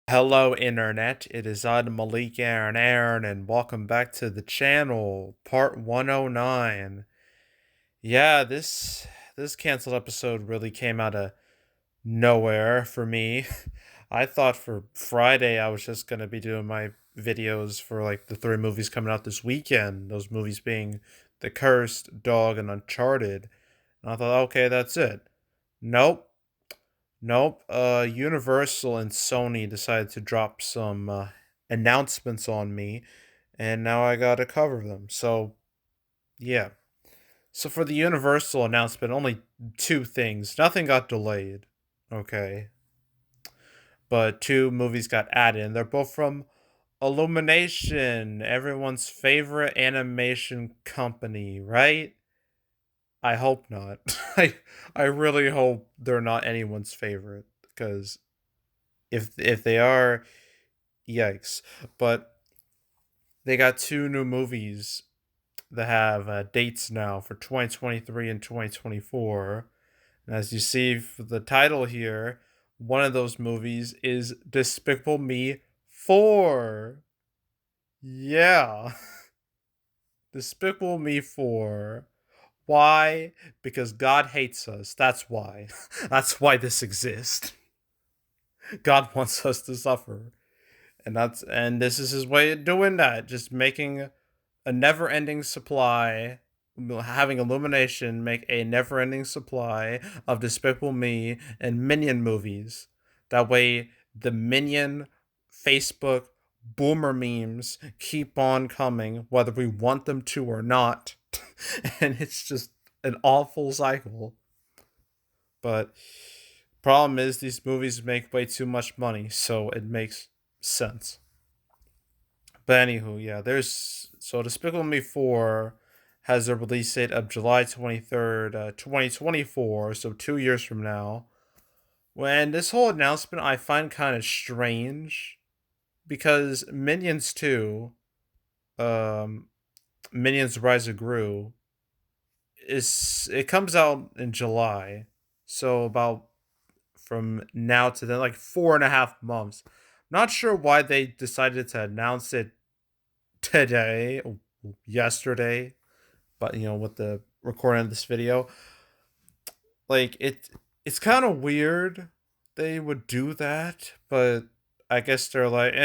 Hello, Internet. It is I, Malik Aaron, and welcome back to the channel, part 109. Yeah, this canceled episode really came out of nowhere for me. I thought for Friday I was just gonna be doing my videos for like the three movies coming out this weekend. Those movies being The Cursed, Dog, and Uncharted. And I thought, okay, that's it. Nope. Nope. Universal and Sony decided to drop some announcements on me, and now I gotta cover them. So, yeah. So for the Universal announcement, only two things. Nothing got delayed. Okay. But two movies got added, and they're both from Illumination, everyone's favorite animation company, right? I hope not. I really hope they're not anyone's favorite, because if they are, yikes. But they got two new movies that have dates now for 2023 and 2024. And as you see for the title here, one of those movies is Despicable Me 4. Yeah. Despicable Me 4. Why? Because God hates us. That's why. That's why this exists. God wants us to suffer. And this is his way of doing that, just making a never-ending supply, having Illumination make a never-ending supply of Despicable Me and Minion movies. That way, the Minion Facebook boomer memes keep on coming, whether we want them to or not. And it's just an awful cycle. But problem is, these movies make way too much money, so it makes sense. But anywho, yeah, there's so Despicable Me 4 has a release date of July 23rd, 2024, so 2 years from now. When this whole announcement I find kind of strange because Minions 2, um, Minions Rise of Gru, it comes out in July, so about from now to then, like 4.5 months. Not sure why they decided to announce it today, yesterday, but with the recording of this video, like it's kind of weird they would do that, but I guess they're like,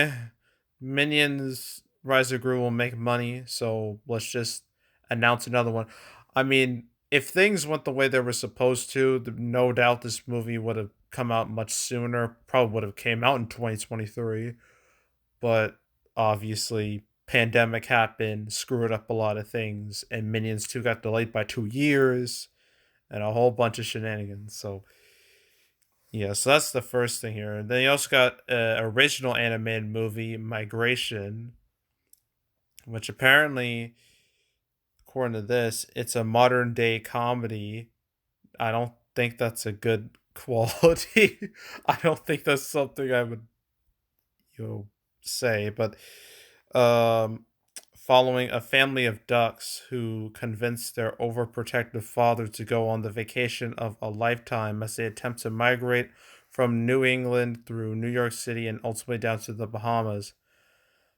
Minions Rise of Gru will make money, so let's just announce another one. I mean, if things went the way they were supposed to, no doubt this movie would have come out much sooner. Probably would have came out in 2023, but obviously pandemic happened, screwed up a lot of things, and Minions 2 got delayed by 2 years and a whole bunch of shenanigans. So yeah, so that's the first thing here. And then you also got original animated movie Migration, which apparently, according to this, it's a modern day comedy. I don't think that's a good quality. I don't think that's something I would say, but um following a family of ducks who convince their overprotective father to go on the vacation of a lifetime as they attempt to migrate from New England through New York City and ultimately down to the Bahamas.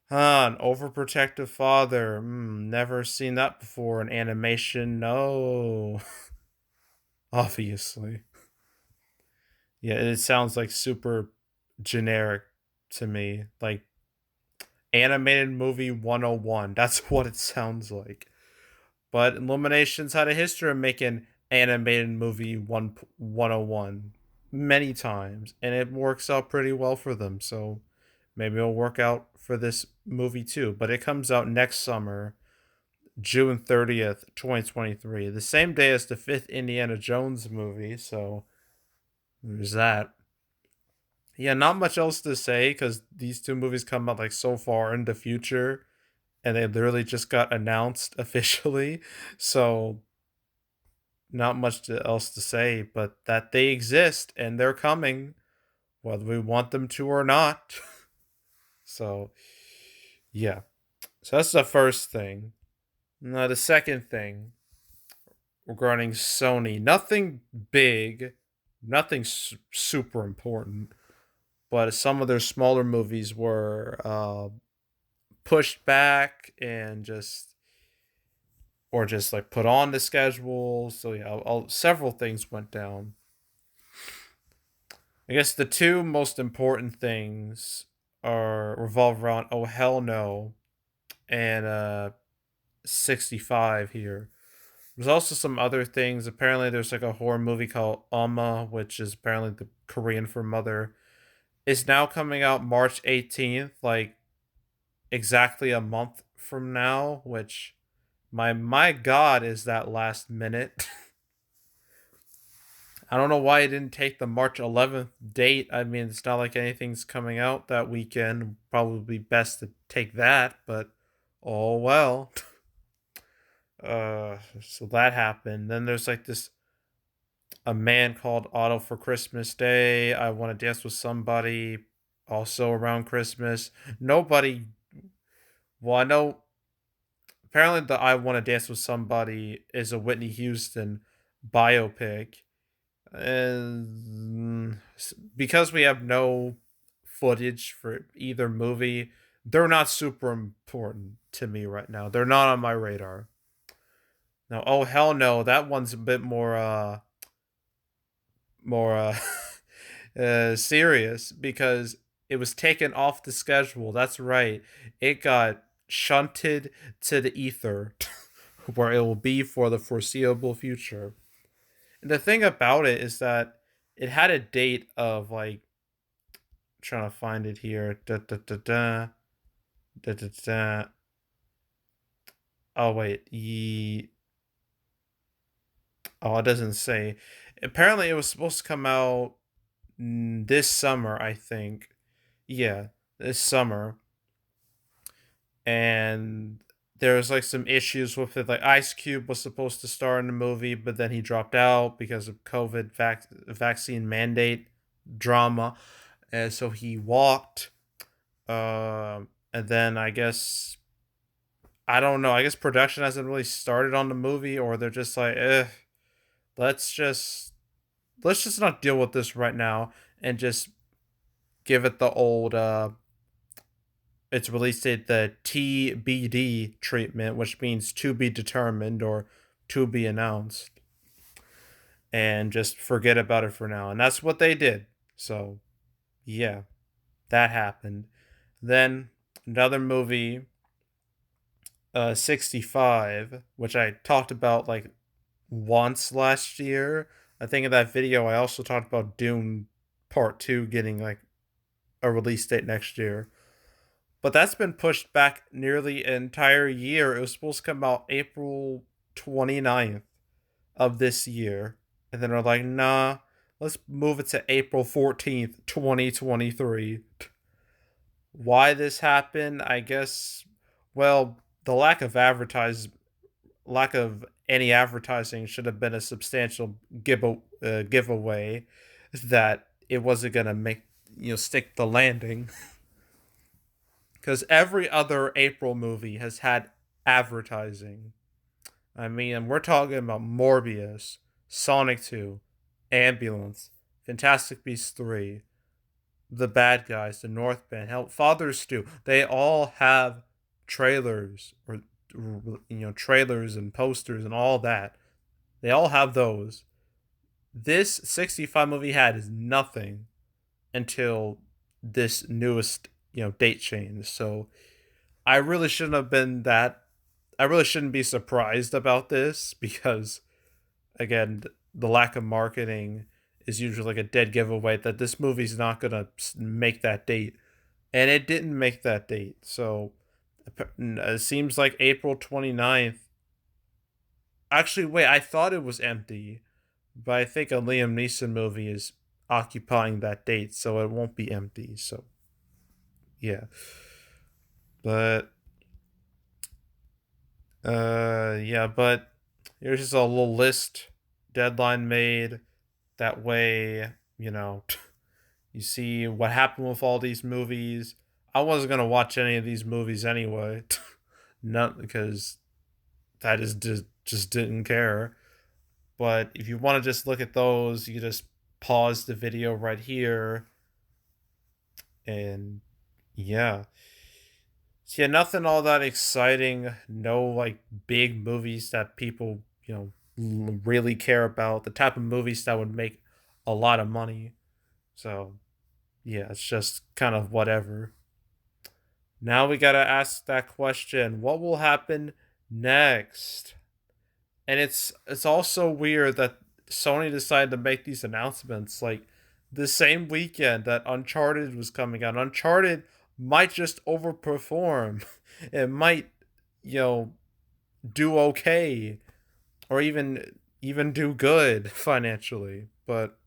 An overprotective father. Never seen that before in animation. No. Obviously. Yeah, it sounds like super generic to me. Like animated movie 101. That's what it sounds like. But Illumination's had a history of making animated movie 101 many times, and it works out pretty well for them. So maybe it'll work out for this movie too. But it comes out next summer, June 30th, 2023, the same day as the fifth Indiana Jones movie. So there's that. Yeah, not much else to say because these two movies come out like so far in the future and they literally just got announced officially. So not much else to say, but that they exist and they're coming, whether we want them to or not. So, yeah. So that's the first thing. Now, the second thing regarding Sony, nothing big, nothing super important, but some of their smaller movies were pushed back and just like put on the schedule. So yeah, several things went down. I guess the two most important things are revolve around Oh Hell No and 65 here. There's also some other things. Apparently there's like a horror movie called Amma, which is apparently the Korean for mother. It's now coming out March 18th, like exactly a month from now, which my god is that last minute. I don't know why it didn't take the March 11th date. I mean, it's not like anything's coming out that weekend. Probably best to take that, but oh well. So that happened. Then there's like this a man called Otto for Christmas Day. I want to dance with somebody. Also around Christmas. Nobody. Well, I know. Apparently, the I want to dance with somebody is a Whitney Houston biopic, and because we have no footage for either movie, they're not super important to me right now. They're not on my radar. Now, oh hell no, that one's a bit more serious because it was taken off the schedule. That's right. It got shunted to the ether where it will be for the foreseeable future. And the thing about it is that it had a date of like trying to find it here. Da, da, da, da, da, da, da. Oh wait, oh it doesn't say. Apparently, it was supposed to come out this summer. I think, yeah, this summer, and there was like some issues with it. Like Ice Cube was supposed to star in the movie, but then he dropped out because of COVID vaccine mandate drama, and so he walked. And then I guess I don't know. I guess production hasn't really started on the movie, or they're just like, let's just let's just not deal with this right now and just give it the old its release date, the TBD treatment, which means to be determined or to be announced, and just forget about it for now. And that's what they did. So yeah, that happened. Then another movie, 65, which I talked about like once last year. I think in that video I also talked about Dune Part 2 getting like a release date next year. But that's been pushed back nearly an entire year. It was supposed to come out April 29th of this year. And then they're like, nah, let's move it to April 14th, 2023. Why this happened, I guess, well, the lack of any advertising should have been a substantial giveaway that it wasn't gonna make stick the landing because every other April movie has had advertising. I mean, we're talking about Morbius, Sonic 2, Ambulance, Fantastic Beasts 3, The Bad Guys, The Northman, Hell, Father Stew. They all have trailers or trailers and posters and all that. They all have those. This 65 movie had is nothing until this newest date change. So I really shouldn't have been that. I really shouldn't be surprised about this because again, the lack of marketing is usually like a dead giveaway that this movie's not gonna make that date, and it didn't make that date. So it seems like April 29th. Actually, wait, I thought it was empty, but I think a Liam Neeson movie is occupying that date, so it won't be empty. So yeah, but yeah, but here's just a little list deadline made. That way, you see what happened with all these movies. I wasn't gonna watch any of these movies anyway, not because I just didn't care. But if you want to just look at those, you just pause the video right here And yeah. So yeah, nothing all that exciting. No like big movies that people, really care about. The type of movies that would make a lot of money. So yeah, it's just kind of whatever. Now we gotta ask that question: what will happen next? And it's also weird that Sony decided to make these announcements like the same weekend that Uncharted was coming out. Uncharted might just overperform. It might, you know, do okay or even do good financially, but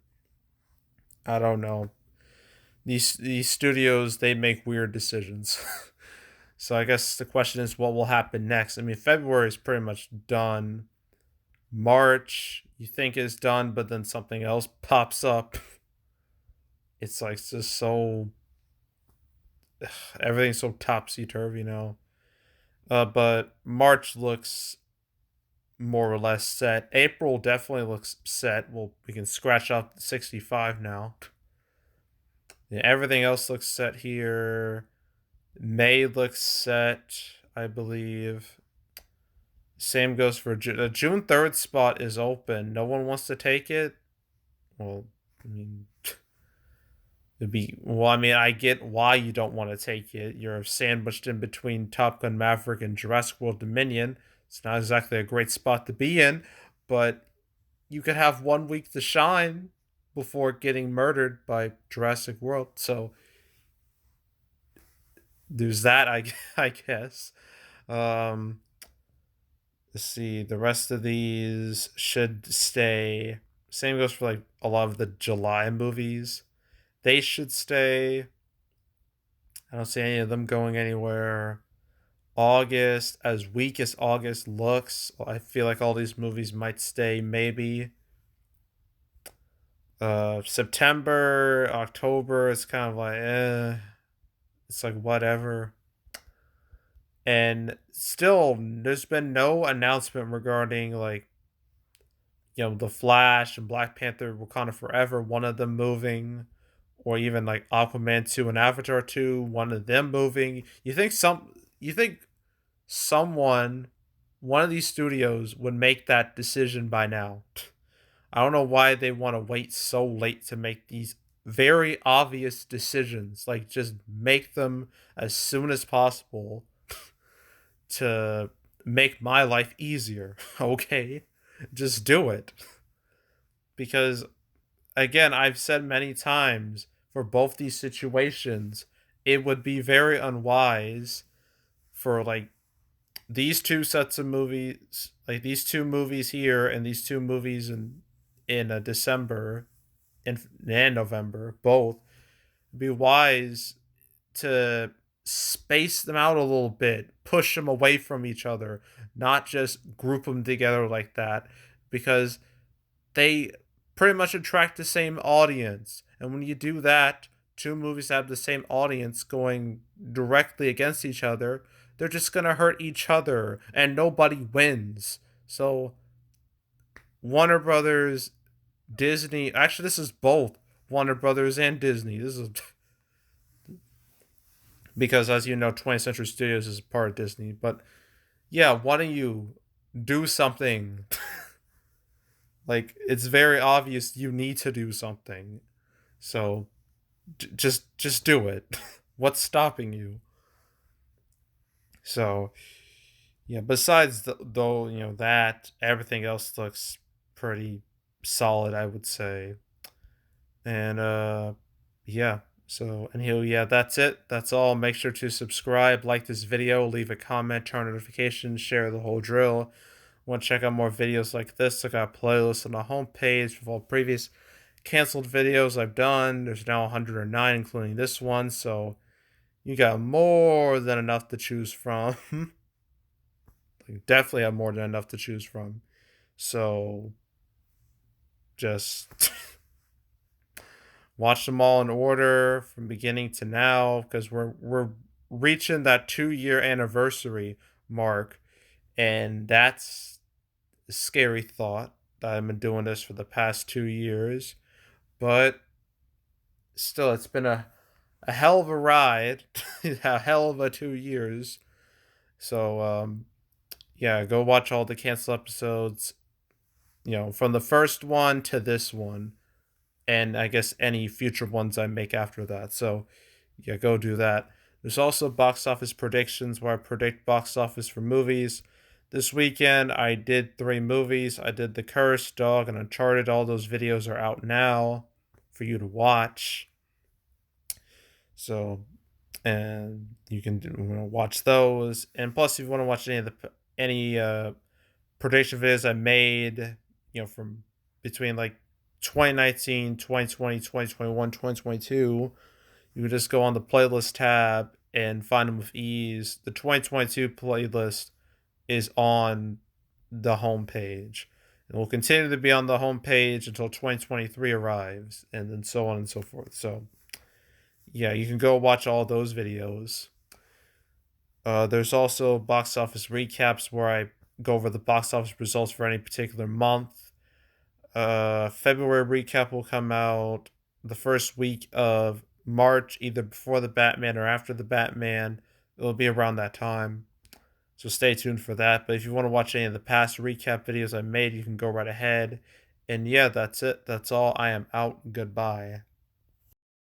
I don't know. These studios, they make weird decisions. So I guess the question is what will happen next? I mean, February is pretty much done. March, you think is done, but then something else pops up. It's like just so everything's so topsy turvy now. But March looks more or less set. April definitely looks set. Well, we can scratch off 65 now. Yeah, everything else looks set here. May looks set, I believe. Same goes for June. The June 3rd spot is open. No one wants to take it. Well, I mean, I mean, I get why you don't want to take it. You're sandwiched in between Top Gun Maverick and Jurassic World Dominion. It's not exactly a great spot to be in, but you could have 1 week to shine before getting murdered by Jurassic World. So there's that, I guess. Um, let's see. The rest of these should stay. Same goes for like a lot of the July movies. They should stay. I don't see any of them going anywhere. August, as weak as August looks, I feel like all these movies might stay maybe. September, October, it's kind of like it's like whatever. And still there's been no announcement regarding like, The Flash and Black Panther Wakanda Forever, one of them moving, or even like Aquaman 2 and Avatar 2, one of them moving. You think someone, one of these studios would make that decision by now. I don't know why they want to wait so late to make these very obvious decisions. Like, just make them as soon as possible to make my life easier. Okay? Just do it. Because, again, I've said many times for both these situations, it would be very unwise for, like, these two sets of movies, like these two movies here and these two movies in December and November, both be wise to space them out a little bit, push them away from each other, not just group them together like that, because they pretty much attract the same audience. And when you do that, two movies that have the same audience going directly against each other, they're just gonna hurt each other and nobody wins. So Warner Brothers, Disney, actually this is both Warner Brothers and Disney. This is because, as you know, 20th Century Studios is part of Disney. But yeah, why don't you do something? Like, it's very obvious you need to do something. So just do it. What's stopping you? So yeah, besides though, that, everything else looks pretty solid, I would say. And yeah. So anywho, yeah, that's it. That's all. Make sure to subscribe, like this video, leave a comment, turn notifications, share the whole drill. Want to check out more videos like this? I got playlists on the homepage with all previous canceled videos I've done. There's now 109, including this one, so you got more than enough to choose from. Like, definitely have more than enough to choose from. So just watch them all in order from beginning to now, because we're reaching that 2 year anniversary mark, and that's a scary thought that I've been doing this for the past 2 years. But still, it's been a hell of a ride, a hell of a 2 years. So yeah, go watch all the canceled episodes. From the first one to this one, and I guess any future ones I make after that. So yeah, go do that. There's also box office predictions where I predict box office for movies. This weekend I did 3 movies. I did The Cursed, Dog, and Uncharted. All those videos are out now for you to watch. So, and you can watch those. And plus, if you want to watch any prediction videos I made, from between like 2019, 2020, 2021, 2022, you can just go on the playlist tab and find them with ease. The 2022 playlist is on the homepage. And will continue to be on the homepage until 2023 arrives, and then so on and so forth. So, yeah, you can go watch all those videos. There's also box office recaps where I go over the box office results for any particular month. February recap will come out the first week of March, either before the Batman or after the Batman. It'll be around that time. So stay tuned for that. But if you want to watch any of the past recap videos I made, you can go right ahead. And yeah, that's it. That's all. I am out. Goodbye.